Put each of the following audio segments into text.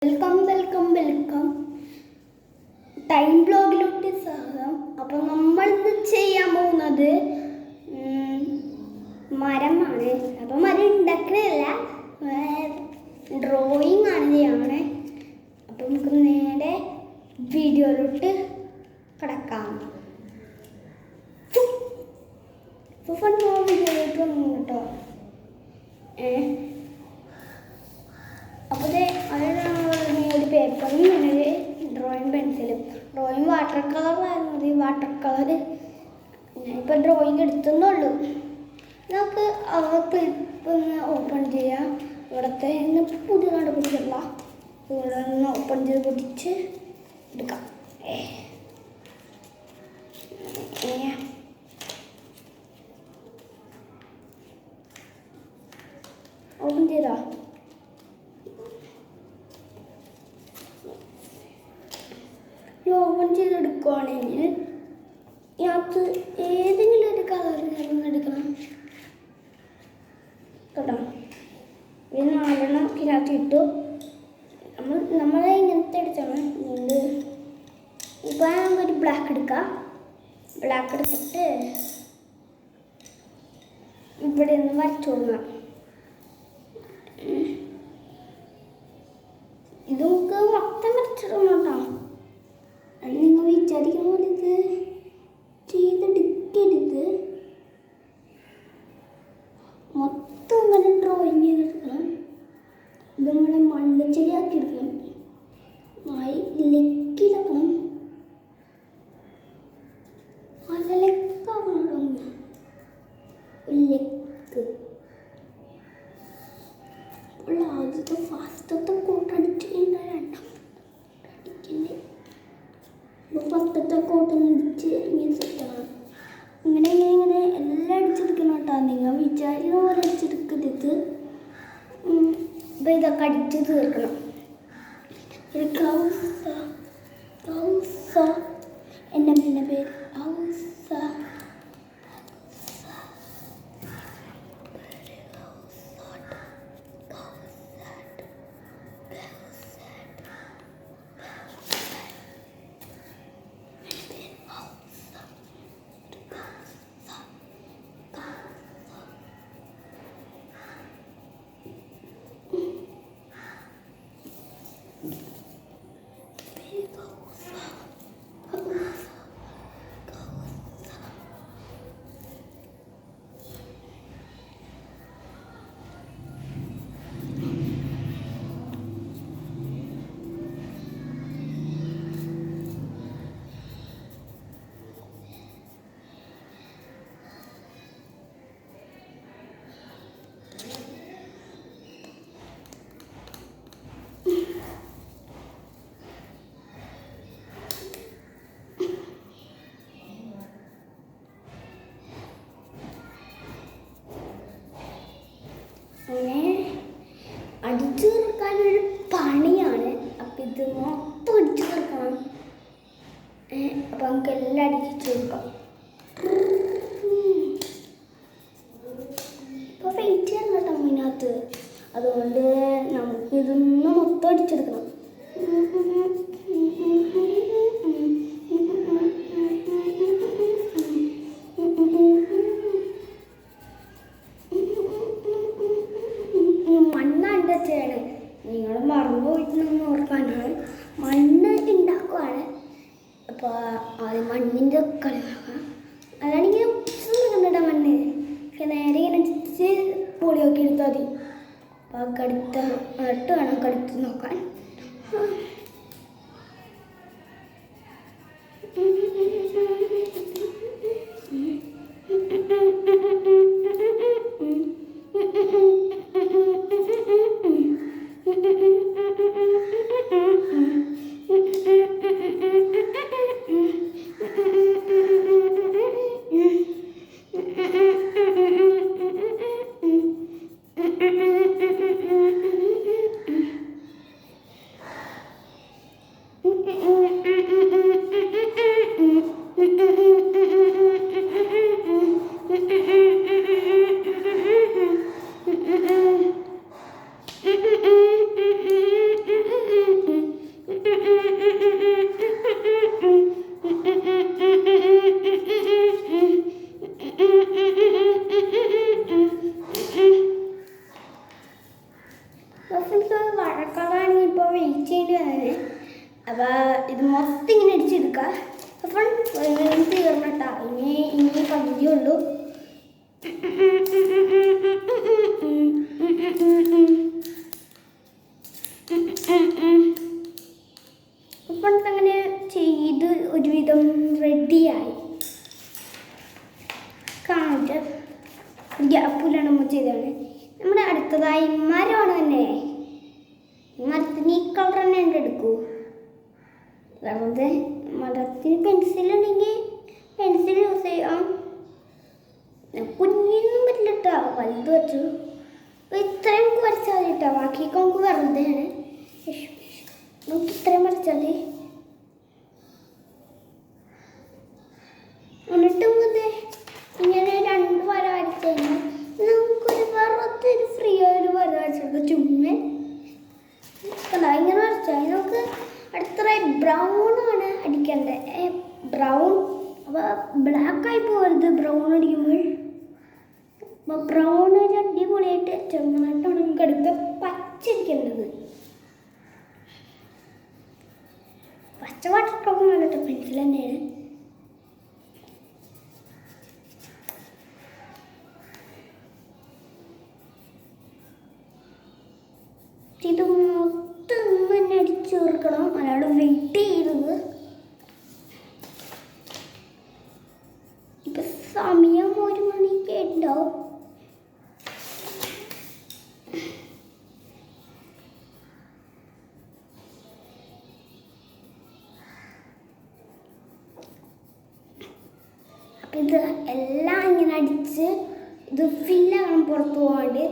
Welcome welcome welcome time ബ്ലോഗിലോട്ട് സ്വാഗതം. അപ്പോൾ നമ്മൾ ഇന്ന് ചെയ്യാൻ പോകുന്നത് മരമാണ്. അപ്പോൾ മരം ഉണ്ടാക്കുന്നതല്ല, ഡ്രോയിങ് ആണ് ചെയ്യണേ. അപ്പോൾ നമുക്ക് നേരെ വീഡിയോയിലോട്ട് കിടക്കാം. വീഡിയോയിലോട്ട് വന്നു കേട്ടോ. അപ്പോൾ ഒരു പേപ്പറും പിന്നെ ഡ്രോയിങ് പെൻസിലും. ഡ്രോയിങ് വാട്ടർ കളറായിരുന്നു മതി. വാട്ടർ കളർ ഞാനിപ്പോൾ ഡ്രോയിങ് എടുത്തുന്നുള്ളൂ. നമുക്ക് ക്ലിപ്പ് ഒന്ന് ഓപ്പൺ ചെയ്യാം. ഇവിടുത്തെ ഇന്ന് പുതിയ കണ്ടുപിടിച്ചില്ല. ഇവിടെ ഒന്ന് ഓപ്പൺ ചെയ്ത് പൊടിച്ച് എടുക്കാം. ഓപ്പൺ ചെയ്താ ഓപ്പൺ ചെയ്തെടുക്കുകയാണെങ്കിൽ ഇതിനകത്ത് ഏതെങ്കിലും ഒരു കളർ എടുക്കണം കേട്ടോ. ഇത് 4 ഇതിനകത്ത് ഇട്ടു. നമ്മളെ ഇങ്ങനത്തെ എടുത്താണ്. ഇപ്പോൾ നമുക്കൊരു ബ്ലാക്ക് എടുക്കാം. ബ്ലാക്ക് എടുത്തിട്ട് ഇവിടെ നിന്ന് വരച്ചു കൊടുക്കണം. ഇത് നമുക്ക് മൊത്തം വരച്ചിടണം കേട്ടോ. നിങ്ങൾ വിചാരിക്കുന്ന പോലെ ഇത് ചെയ്തെടുക്കരുത്. മൊത്തം ഇങ്ങനെ ഡ്രോയിങ് ചെയ്തെടുക്കണം. ഇതിങ്ങനെ മണ്ണ് ചെടിയാക്കി എടുക്കണം. ലെക്കിലെക്കണം. നല്ല ലെക്കാക്കണം. ലെക്ക് ആദ്യത്തെ ഫാസ്റ്റത്തെ കോട്ടടിച്ച് കഴിഞ്ഞാൽ അടിക്കണ്ടേ. പത്തത്തെ കോട്ടൊന്ന് അടിച്ച് ഇങ്ങനെ സെറ്റാണ്. ഇങ്ങനെ എല്ലാം അടിച്ചെടുക്കണം കേട്ടോ. നിങ്ങൾ വിചാരിക്കുന്ന പോലെ അടിച്ചെടുക്കരുത്. ഇപ്പം ഇതൊക്കെ അടിച്ച് തീർക്കണം. ഒരു കൗസ എൻ്റെ അമ്മേൻ്റെ പേര് ഔസ. അങ്ങനെ അടിച്ചു തീർക്കാനൊരു പണിയാണ്. അപ്പം ഇത് മൊത്തം അടിച്ചു തീർക്കണം. അപ്പം നമുക്ക് എല്ലാം അടിച്ചു തീർക്കാം. ഇപ്പോൾ വെയിറ്റ് ചെയ്യണം കേട്ടോ ഇതിനകത്ത്. അതുകൊണ്ട് നമുക്കിതൊന്ന് മൊത്തം അടിച്ചെടുക്കണം. മണ്ണാണ്ട് ചെയ്യണേ. നിങ്ങൾ മറന്നു പോയിട്ടൊന്നും ഓർക്കാനാണ്. മണ്ണ് ഉണ്ടാക്കുവാണ്. അപ്പോൾ ആദ്യം മണ്ണിൻ്റെ കളി നോക്കണം. അതാണെങ്കിൽ കണ്ടിട്ടാ മണ്ണ് നേരെ ഇങ്ങനെ പൊളിയൊക്കെ എടുത്താൽ മതി. അപ്പോൾ കടുത്ത് എന്നിട്ട് വേണം കടുത്ത് നോക്കാൻ. ആണ്. അപ്പോൾ ഇത് മൊത്തം ഇങ്ങനെ അടിച്ചെടുക്കുക. അപ്പം തീർന്നട്ടാ, ഇനി പകുതിയുള്ളൂ. അപ്പം അങ്ങനെ ചെയ്ത് ഒരുവിധം റെഡിയായി. കാണിട്ട് ഗ്യാപ്പിലാണ് നമ്മൾ ചെയ്തതാണ്. നമ്മുടെ അടുത്തതായി മരമാണ് തന്നെ. മരത്തിന് ഈ കളർ തന്നെ എടുക്കൂ. അതായത് മരത്തിന് പെൻസിലുണ്ടെങ്കിൽ പെൻസിൽ യൂസ് ചെയ്യാം. കുഞ്ഞൊന്നും പറ്റില്ല കേട്ടോ, വലുത് വെച്ചു. അപ്പോൾ ഇത്രയും നമുക്ക് വരച്ചാൽ മതി കേട്ടോ. ബാക്കിയൊക്കെ നമുക്ക് വെറുതെയാണ്. നമുക്ക് ഇത്രയും വരച്ചാൽ മതി. എന്നിട്ട് നമുക്ക് ഇങ്ങനെ 2 വര വരച്ച് കഴിഞ്ഞാൽ നമുക്കൊരു വെറുതൊരു ഫ്രീ ഒരു വര വരച്ചെടുക്കുക. ചുമ്മാ ഇങ്ങനെ വരച്ചാൽ നമുക്ക് അടുത്തതായി ബ്രൗൺ ആണ് അടിക്കേണ്ടത്. ബ്രൗൺ അപ്പോൾ ബ്ലാക്കായി പോകരുത് ബ്രൗൺ അടിക്കുമ്പോൾ. അപ്പോൾ ബ്രൗൺ ഒരു അടിപൊളിയായിട്ട് ചെറുതായിട്ടാണ് നമുക്ക് അടുത്ത് പച്ച അടിക്കേണ്ടത്. പച്ച വാട്ടർ കളർ നല്ല പെൻസിൽ തന്നെയാണ്. ഇത് മൊത്തം തന്നെ അടിച്ചു തീർക്കണം. അയാൾ വെയിറ്റ് ചെയ്തത്. ഇപ്പം സമയം 1 മണിക്ക് ഉണ്ടാവും. അപ്പം ഇത് എല്ലാം ഇങ്ങനെ അടിച്ച് ഇത് ഫില്ലാകണം പുറത്ത് പോകാണ്ട്.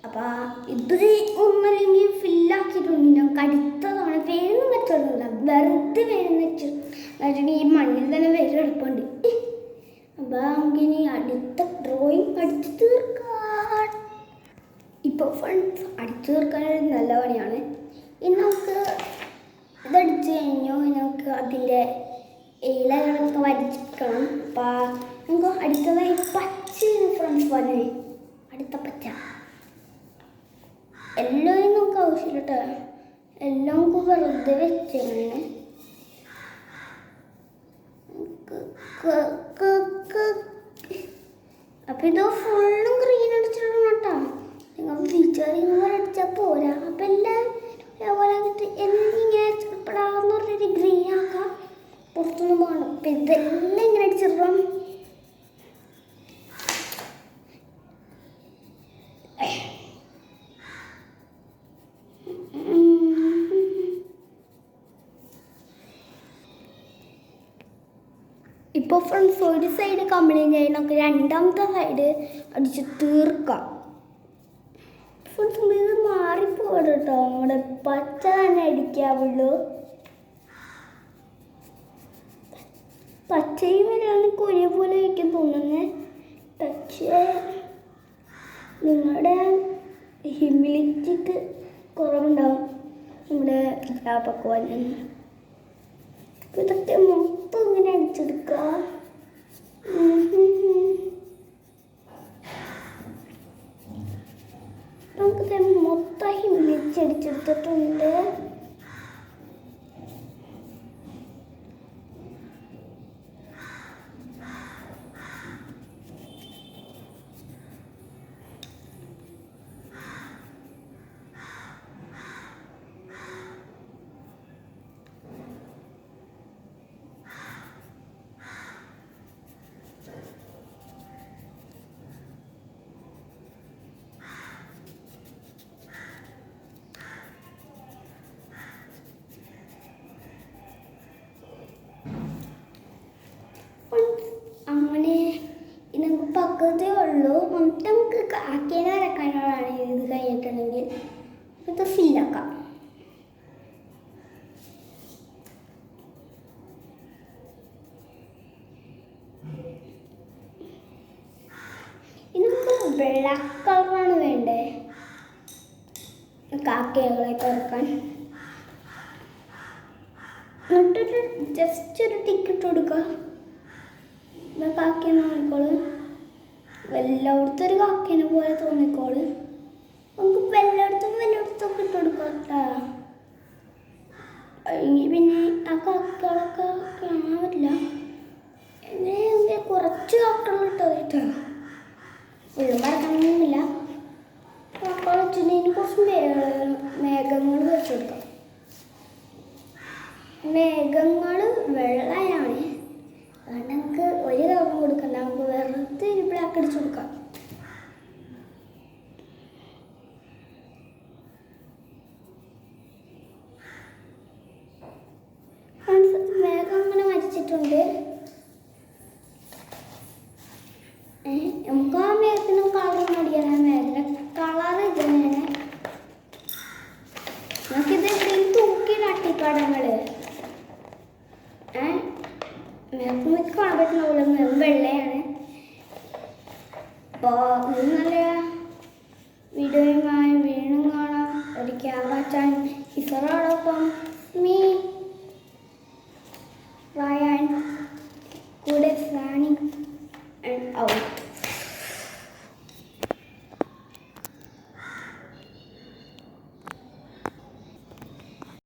അപ്പം ഇത് ഒന്നല്ലെങ്കിൽ ഫില്ലാക്കിയിട്ടുണ്ട്. ഞങ്ങൾക്ക് അടുത്തതാണ് വേഗം വെച്ചിട്ടില്ല, വെറുതെ വേഗം വെച്ചിട്ട് ഈ മണ്ണിൽ തന്നെ വേഗം എടുപ്പുണ്ട്. അപ്പം നമുക്കിനി അടുത്ത ഡ്രോയിങ് അടിച്ചു തീർക്കാൻ. ഇപ്പോൾ ഫ്രണ്ട്സ് അടിച്ചു തീർക്കാനൊരു നല്ല പണിയാണ്. ഇനി നമുക്ക് ഇതടിച്ചു കഴിഞ്ഞു. നമുക്ക് അതിൻ്റെ ഇലകളൊക്കെ വരച്ചിരിക്കണം. അപ്പം നമുക്ക് അടുത്തതായി പച്ച ഫ്രണ്ട്സ് വരണേ. അടുത്ത പച്ച എല്ലാം നമുക്ക് ആവശ്യമില്ല കേട്ടോ. എല്ലാം നമുക്ക് വെറുതെ വെച്ചിങ്ങനെ അപ്പം ഇത് ഫുള്ളും ഗ്രീൻ അടിച്ചിടണം കേട്ടോ. നിങ്ങൾ ഫീച്ചറിങ് പോലെ അടിച്ചാൽ പോരാ. അപ്പം എല്ലാം പോലെ എന്നിങ്ങനെ ഇഷ്ടപ്പെടാമെന്ന് പറഞ്ഞൊരു ഗ്രീൻ ആക്കാം. പുറത്തൊന്നും പോകണം. അപ്പം ഇതെല്ലാം ഇങ്ങനെ അടിച്ചിടണം. ഇപ്പോൾ ഫ്രണ്ട്സ് ഒരു സൈഡ് കംപ്ലീറ്റ് ആയി. നമുക്ക് രണ്ടാമത്തെ സൈഡ് അടിച്ച് തീർക്കാം. ഫ്രണ്ട്സ് ഇത് മാറിപ്പോകണം കേട്ടോ. നമ്മുടെ പച്ച തന്നെ അടിക്കാവുള്ളൂ. പച്ചയും വരാണെങ്കിൽ ഒരേപോലെ ആയിരിക്കും തോന്നുന്നത്. പക്ഷേ നിങ്ങളുടെ ഹ്യൂമിഡിറ്റിക്ക് കുറവുണ്ടാവും നമ്മുടെ ഗ്യാപ്പൊക്കെ വന്നു. ഇതൊക്കെ മൊത്തം ഇങ്ങനെ അടിച്ചെടുക്കുക. നമുക്കിത് മൊത്തം ഹ്യൂമിഡിറ്റി അടിച്ചെടുത്തിട്ടുണ്ട്. അങ്ങനെ നമുക്ക് പക്കത്തേ ഉള്ളൂ. നമുക്ക് കാക്കേനെ വരക്കാനാണ് ഇത് കഴിഞ്ഞിട്ടുണ്ടെങ്കിൽ ഇത് ഫില്ലാക്കാം. ഇനി നമുക്ക് ബ്ലാക്ക് കളറാണ് വേണ്ടേ കാക്കകളെ വരക്കാൻ. എന്നിട്ടൊരു ജസ്റ്റ് ഒരു ടിക്കറ്റ് കൊടുക്കുക. കാക്കേനെ തോന്നിക്കോള്. എല്ലായിടത്തും ഒരു കാക്കേനെ പോലെ തോന്നിക്കോള്. നമുക്ക് എല്ലായിടത്തും ഇട്ട് കൊടുക്കാം കേട്ടോ. ഇനി പിന്നെ ആ കാക്കകളൊക്കെ കാണാൻ പറ്റില്ല. എങ്ങനെ കുറച്ച് കാക്കകൾ ഇട്ടോ ഉള്ളും പറക്കണമെന്നില്ല. കാക്കകൾ വെച്ചിട്ടുണ്ടെങ്കിൽ കുറച്ച് മേഘങ്ങൾ വെച്ച് കൊടുക്കാം. മേഘങ്ങൾ വെള്ളയാണ്, അതുകൊണ്ട് നമുക്ക് ഒരു കളറും കൊടുക്കണ്ട, നമുക്ക് വെറുതെ ഒരു ബ്ലാക്ക് അടിച്ച് കൊടുക്കാം. മേഘം അങ്ങനെ വരച്ചിട്ടുണ്ട്. നമുക്ക് ആ മേഘത്തിനും കളർ അടിക്കാൻ, മേഘത്തിൻ്റെ കളർ ഇത് തന്നെയാണ്. നമുക്കിത് എന്തെങ്കിലും തൂക്കി കാട്ടിക്കാടങ്ങൾ മേഘം കാണാൻ പറ്റുന്ന പോലെ വെള്ളയാണ്. അപ്പോൾ ഇത്